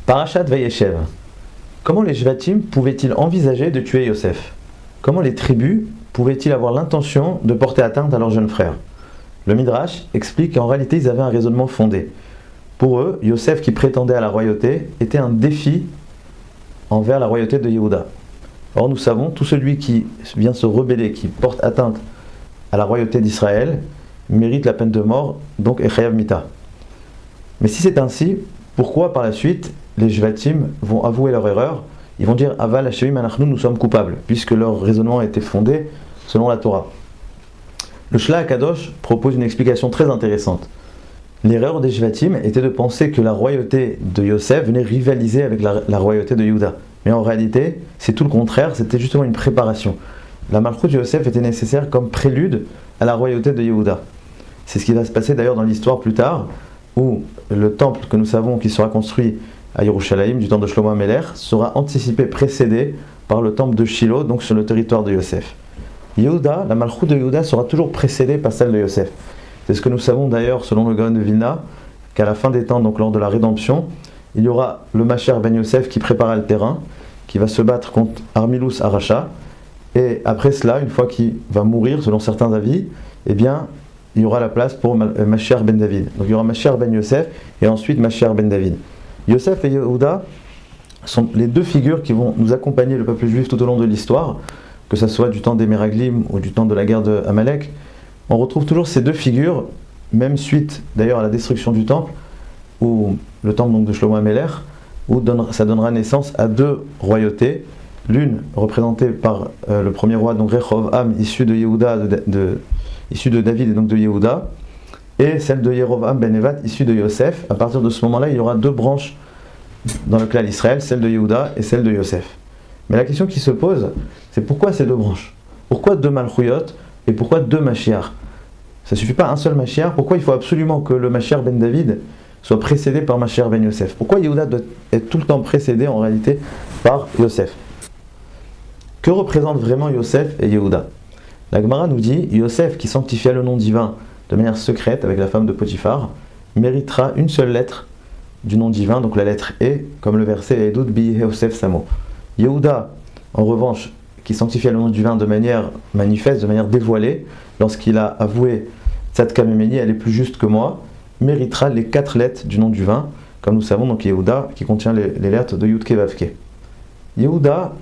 Parashat Vayeshev. Comment les Shvatim pouvaient-ils envisager de tuer Yosef? Comment les tribus pouvaient-ils avoir l'intention de porter atteinte à leur jeune frère? Le Midrash explique qu'en réalité ils avaient un raisonnement fondé. Pour eux, Yosef qui prétendait à la royauté était un défi envers la royauté de Yehuda. Or nous savons, tout celui qui vient se rebeller, qui porte atteinte à la royauté d'Israël, mérite la peine de mort, donc Echayav Mita. Mais si c'est ainsi, pourquoi par la suite les Shvatim vont avouer leur erreur? Ils vont dire Aval Hashemim Anachnu, nous sommes coupables, puisque leur raisonnement était fondé selon la Torah. Le Shla Akadosh propose une explication très intéressante. L'erreur des Shvatim était de penser que la royauté de Yosef venait rivaliser avec la royauté de Yehuda. Mais en réalité, c'est tout le contraire, c'était justement une préparation. La Malchut de Yosef était nécessaire comme prélude à la royauté de Yehuda. C'est ce qui va se passer d'ailleurs dans l'histoire plus tard, où le temple que nous savons qui sera construit à Yerushalayim, du temps de Shlomo HaMelech, sera anticipé, précédé par le temple de Shiloh, donc sur le territoire de Yosef. Yehuda, la Malchut de Yehuda sera toujours précédée par celle de Yosef. C'est ce que nous savons d'ailleurs selon le Gaon de Vilna, qu'à la fin des temps, donc lors de la rédemption, il y aura le Mashiach ben Yosef qui préparera le terrain, qui va se battre contre Armilus Aracha, et après cela, une fois qu'il va mourir, selon certains avis, eh bien, il y aura la place pour Mashiach ben David. Donc il y aura Mashiach ben Yosef, et ensuite Mashiach ben David. Yosef et Yehuda sont les deux figures qui vont nous accompagner le peuple juif tout au long de l'histoire, que ce soit du temps des Meraglim ou du temps de la guerre de Amalek. On retrouve toujours ces deux figures, même suite d'ailleurs à la destruction du temple, ou le temple donc de Shlomo HaMelech, où ça donnera naissance à deux royautés, l'une représentée par le premier roi, donc Rehoboam, issu de Yehuda, issu de David et donc de Yehuda, et celle de Yerovam ben Nevat, issue de Yosef. À partir de ce moment-là, il y aura deux branches dans le clan d'Israël, celle de Yehuda et celle de Yosef. Mais la question qui se pose, c'est pourquoi ces deux branches? Pourquoi deux Malchuyot et pourquoi deux Mashiach? Ça ne suffit pas un seul Mashiach. Pourquoi il faut absolument que le Mashiach ben David soit précédé par Mashiach ben Yosef? Pourquoi Yehuda doit être tout le temps précédé en réalité par Yosef? Que représentent vraiment Yosef et Yehuda? La Gemara nous dit, Yosef qui sanctifia le nom divin de manière secrète avec la femme de Potiphar, méritera une seule lettre du nom divin, donc la lettre E, comme le verset Edut bi Yosef Samo. Yehuda, en revanche, qui sanctifia le nom divin de manière manifeste, de manière dévoilée, lorsqu'il a avoué Tzadka Memeni, elle est plus juste que moi, méritera les 4 lettres du nom divin, comme nous savons, donc Yehuda, qui contient les lettres de Yudke Vavke. Yehuda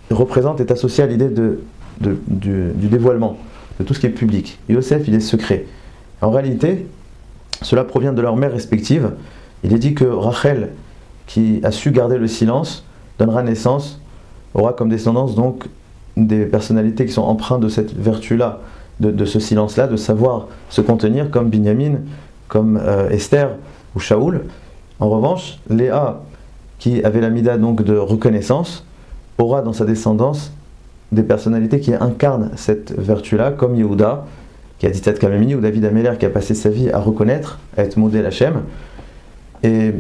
représente, est associé à l'idée du dévoilement, de tout ce qui est public. Yosef, il est secret. En réalité, cela provient de leurs mères respectives. Il est dit que Rachel, qui a su garder le silence, donnera naissance, aura comme descendance donc des personnalités qui sont empreintes de cette vertu-là, de ce silence-là, de savoir se contenir, comme Binyamin, comme Esther ou Shaoul. En revanche, Léa, qui avait la mida donc de reconnaissance, aura dans sa descendance des personnalités qui incarnent cette vertu-là, comme Yehuda, qui a dit Tzadka Memeni, ou David HaMelech, qui a passé sa vie à reconnaître, à être modèle Hachem. Et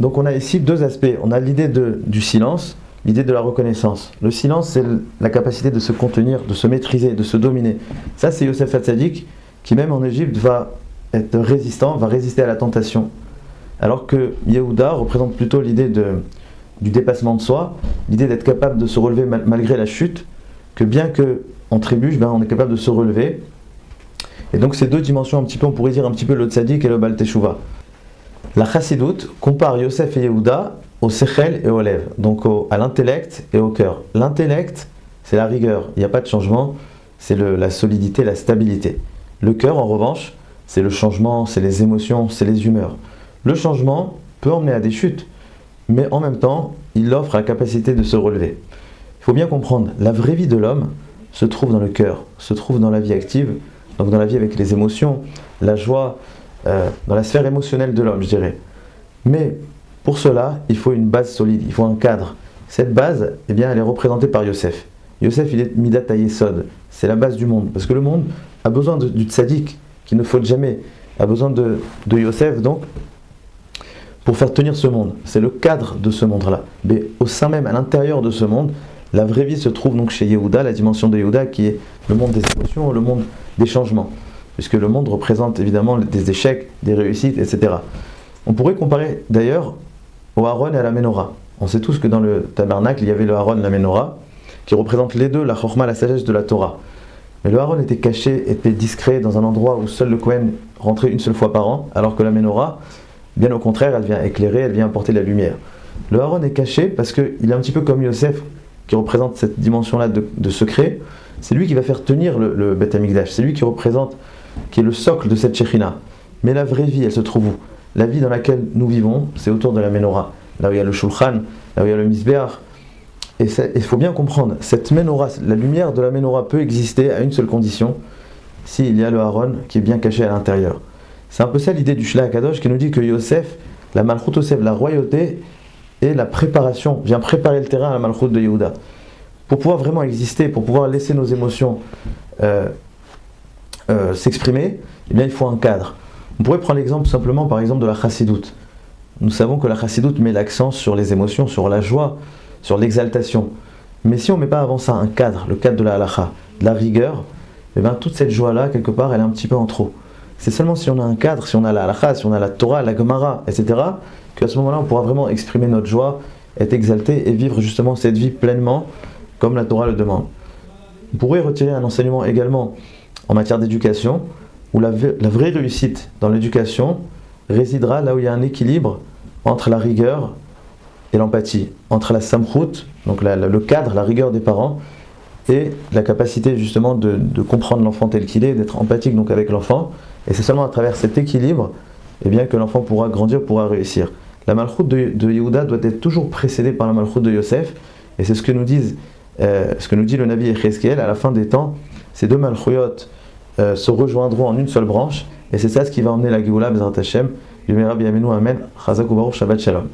donc on a ici deux aspects. On a l'idée du silence, l'idée de la reconnaissance. Le silence, c'est la capacité de se contenir, de se maîtriser, de se dominer. Ça, c'est Yosef Hatzadik, qui même en Égypte va être résistant, va résister à la tentation. Alors que Yehuda représente plutôt l'idée du dépassement de soi, l'idée d'être capable de se relever malgré la chute, que bien qu'on trébuche, on est capable de se relever. Et donc ces deux dimensions, un petit peu, on pourrait dire un petit peu le tzaddik et le Baal Teshuva. La Chassidut compare Yosef et Yehuda au sechel et au lev, donc à l'intellect et au cœur. L'intellect, c'est la rigueur, il n'y a pas de changement, c'est la solidité, la stabilité. Le cœur, en revanche, c'est le changement, c'est les émotions, c'est les humeurs. Le changement peut emmener à des chutes, mais en même temps, il offre la capacité de se relever. Il faut bien comprendre, la vraie vie de l'homme se trouve dans le cœur, se trouve dans la vie active, donc dans la vie avec les émotions, la joie, dans la sphère émotionnelle de l'homme, je dirais. Mais pour cela, il faut une base solide, il faut un cadre. Cette base, eh bien, elle est représentée par Yosef. Yosef, il est Midat HaYesod, c'est la base du monde. Parce que le monde a besoin du tzaddik, qui ne faute jamais, a besoin de Yosef, donc, pour faire tenir ce monde. C'est le cadre de ce monde-là. Mais au sein même, à l'intérieur de ce monde, la vraie vie se trouve donc chez Yehuda, la dimension de Yehuda, qui est le monde des émotions, le monde des changements. Puisque le monde représente évidemment des échecs, des réussites, etc. On pourrait comparer d'ailleurs au Aaron et à la Ménorah. On sait tous que dans le tabernacle, il y avait le Aaron et la Ménorah, qui représentent les deux la Chorma, la sagesse de la Torah. Mais le Aaron était caché, était discret, dans un endroit où seul le Kohen rentrait une seule fois par an, alors que la Ménorah, bien au contraire, elle vient éclairer, elle vient apporter de la lumière. Le Aaron est caché parce qu'il est un petit peu comme Yosef, qui représente cette dimension-là de secret. C'est lui qui va faire tenir le Beth Amikdash, c'est lui qui représente, qui est le socle de cette Shekhinah. Mais la vraie vie, elle se trouve où? La vie dans laquelle nous vivons, c'est autour de la Ménorah, là où il y a le Shulchan, là où il y a le Mizbeach. Et il faut bien comprendre, cette Ménorah, la lumière de la Ménorah peut exister à une seule condition, s'il y a le Aaron qui est bien caché à l'intérieur. C'est un peu ça l'idée du Shla HaKadosh qui nous dit que Yosef, la Malchut Yosef, la royauté, et la préparation, vient préparer le terrain à la Malchut de Yehuda. Pour pouvoir vraiment exister, pour pouvoir laisser nos émotions s'exprimer, eh bien il faut un cadre. On pourrait prendre l'exemple simplement par exemple de la Chassidoute. Nous savons que la Chassidoute met l'accent sur les émotions, sur la joie, sur l'exaltation. Mais si on ne met pas avant ça un cadre, le cadre de la halakha, de la rigueur, eh bien toute cette joie-là, quelque part, elle est un petit peu en trop. C'est seulement si on a un cadre, si on a la halakha, si on a la Torah, la Gemara, etc., qu'à ce moment-là, on pourra vraiment exprimer notre joie, être exalté et vivre justement cette vie pleinement, comme la Torah le demande. On pourrait retirer un enseignement également en matière d'éducation, où la vraie réussite dans l'éducation résidera là où il y a un équilibre entre la rigueur et l'empathie, entre la samchout, donc le cadre, la rigueur des parents, et la capacité justement de comprendre l'enfant tel qu'il est, d'être empathique donc avec l'enfant. Et c'est seulement à travers cet équilibre eh bien, que l'enfant pourra grandir, pourra réussir. La malchout de Yehuda doit être toujours précédée par la malchout de Yosef, et c'est ce que nous dit le Navi Yechezkel à la fin des temps. Ces deux malchouyot se rejoindront en une seule branche, et c'est ça ce qui va emmener la Géoula Bezrat Hashem. Yumera B'Yamenu Amen. Chazak u'Baruch Shabbat Shalom.